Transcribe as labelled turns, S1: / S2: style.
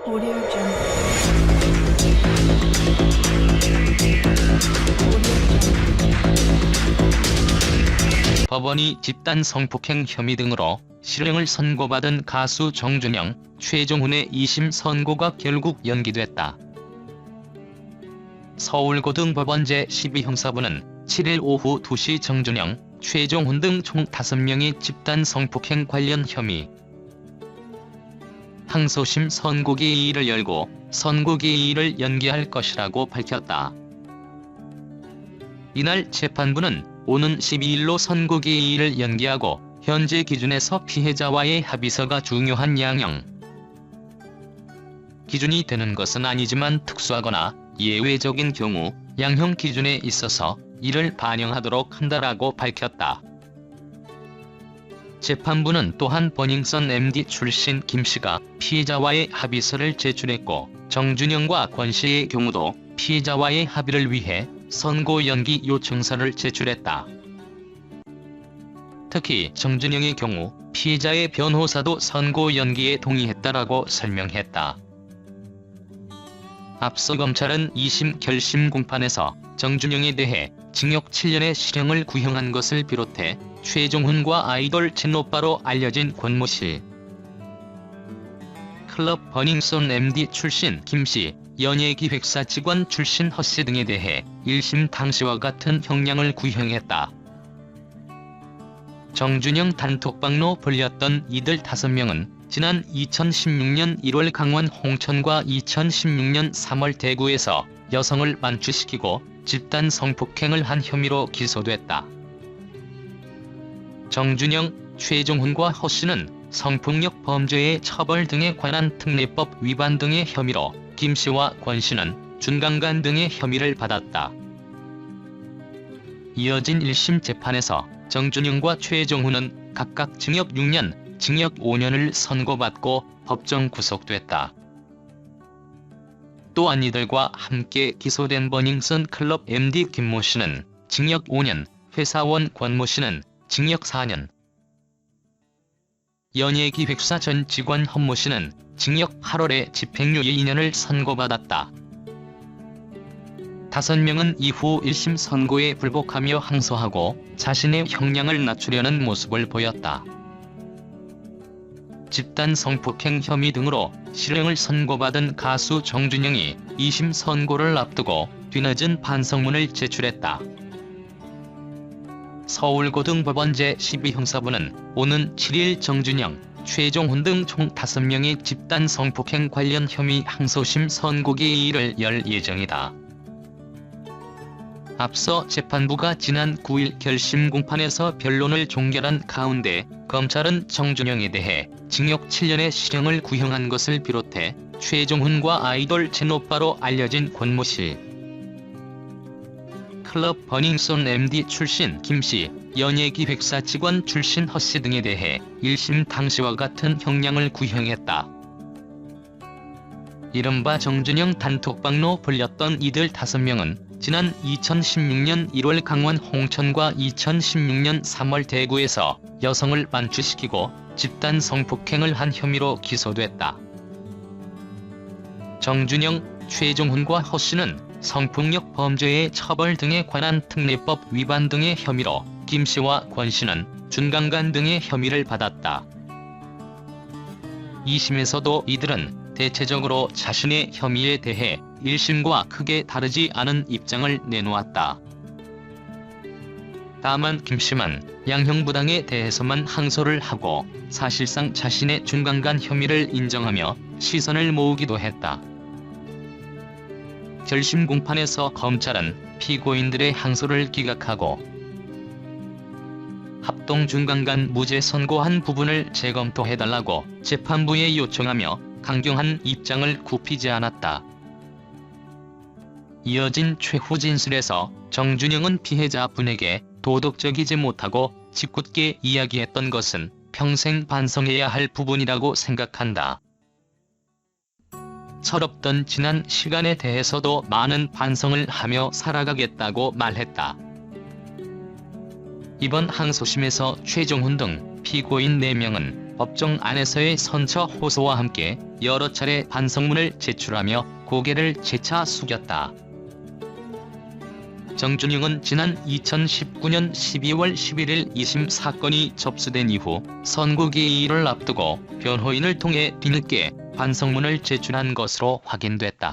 S1: Audio Jungle.
S2: 법원이 집단 성폭행 혐의 등으로 실형을 선고받은 가수 정준영, 최종훈의 2심 선고가 결국 연기됐다. 서울고등법원 제12형사부는 7일 오후 2시 정준영, 최종훈 등 총 5명이 집단 성폭행 관련 혐의 항소심 선고기일을 열고 선고기일을 연기할 것이라고 밝혔다. 이날 재판부는 오는 12일로 선고기일을 연기하고 현재 기준에서 피해자와의 합의서가 중요한 양형 기준이 되는 것은 아니지만 특수하거나 예외적인 경우 양형 기준에 있어서 이를 반영하도록 한다라고 밝혔다. 재판부는 또한 버닝썬 MD 출신 김씨가 피해자와의 합의서를 제출했고 정준영과 권씨의 경우도 피해자와의 합의를 위해 선고 연기 요청서를 제출했다. 특히 정준영의 경우 피해자의 변호사도 선고 연기에 동의했다라고 설명했다. 앞서 검찰은 2심 결심 공판에서 정준영에 대해 징역 7년의 실형을 구형한 것을 비롯해 최종훈과 아이돌 친오빠로 알려진 권모씨, 클럽 버닝썬 MD 출신 김씨, 연예기획사 직원 출신 허씨 등에 대해 1심 당시와 같은 형량을 구형했다. 정준영 단톡방로 불렸던 이들 5명은 지난 2016년 1월 강원 홍천과 2016년 3월 대구에서 여성을 만취시키고 집단 성폭행을 한 혐의로 기소됐다. 정준영, 최종훈과 허씨는 성폭력 범죄의 처벌 등에 관한 특례법 위반 등의 혐의로 김씨와 권씨는 준강간 등의 혐의를 받았다. 이어진 1심 재판에서 정준영과 최종훈은 각각 징역 6년, 징역 5년을 선고받고 법정 구속됐다. 또한 이들과 함께 기소된 버닝썬 클럽 MD 김모씨는 징역 5년, 회사원 권모씨는 징역 4년, 연예기획사 전 직원 헌모씨는 징역 8월에 집행유예 2년을 선고받았다. 5명은 이후 1심 선고에 불복하며 항소하고 자신의 형량을 낮추려는 모습을 보였다. 집단 성폭행 혐의 등으로 실형을 선고받은 가수 정준영이 2심 선고를 앞두고 뒤늦은 반성문을 제출했다. 서울고등법원 제12형사부는 오는 7일 정준영, 최종훈 등 총 5명의 집단 성폭행 관련 혐의 항소심 선고기일을 열 예정이다. 앞서 재판부가 지난 9일 결심 공판에서 변론을 종결한 가운데 검찰은 정준영에 대해 징역 7년의 실형을 구형한 것을 비롯해 최종훈과 아이돌 친오빠로 알려진 권모씨, 클럽 버닝썬 MD 출신 김씨, 연예기획사 직원 출신 허씨 등에 대해 1심 당시와 같은 형량을 구형했다. 이른바 정준영 단톡방로 불렸던 이들 5명은 지난 2016년 1월 강원 홍천과 2016년 3월 대구에서 여성을 만취시키고 집단 성폭행을 한 혐의로 기소됐다. 정준영, 최종훈과 허씨는 성폭력 범죄의 처벌 등에 관한 특례법 위반 등의 혐의로 김씨와 권씨는 준강간 등의 혐의를 받았다. 2심에서도 이들은 대체적으로 자신의 혐의에 대해 1심과 크게 다르지 않은 입장을 내놓았다. 다만 김씨만 양형부당에 대해서만 항소를 하고 사실상 자신의 준강간 혐의를 인정하며 시선을 모으기도 했다. 결심 공판에서 검찰은 피고인들의 항소를 기각하고 합동 준강간 무죄 선고한 부분을 재검토해달라고 재판부에 요청하며 강경한 입장을 굽히지 않았다. 이어진 최후 진술에서 정준영은 피해자분에게 도덕적이지 못하고 짓궂게 이야기했던 것은 평생 반성해야 할 부분이라고 생각한다. 철없던 지난 시간에 대해서도 많은 반성을 하며 살아가겠다고 말했다. 이번 항소심에서 최종훈 등 피고인 4명은 법정 안에서의 선처 호소와 함께 여러 차례 반성문을 제출하며 고개를 재차 숙였다. 정준영은 지난 2019년 12월 11일 2심 사건이 접수된 이후 선고기일을 앞두고 변호인을 통해 뒤늦게 반성문을 제출한 것으로 확인됐다.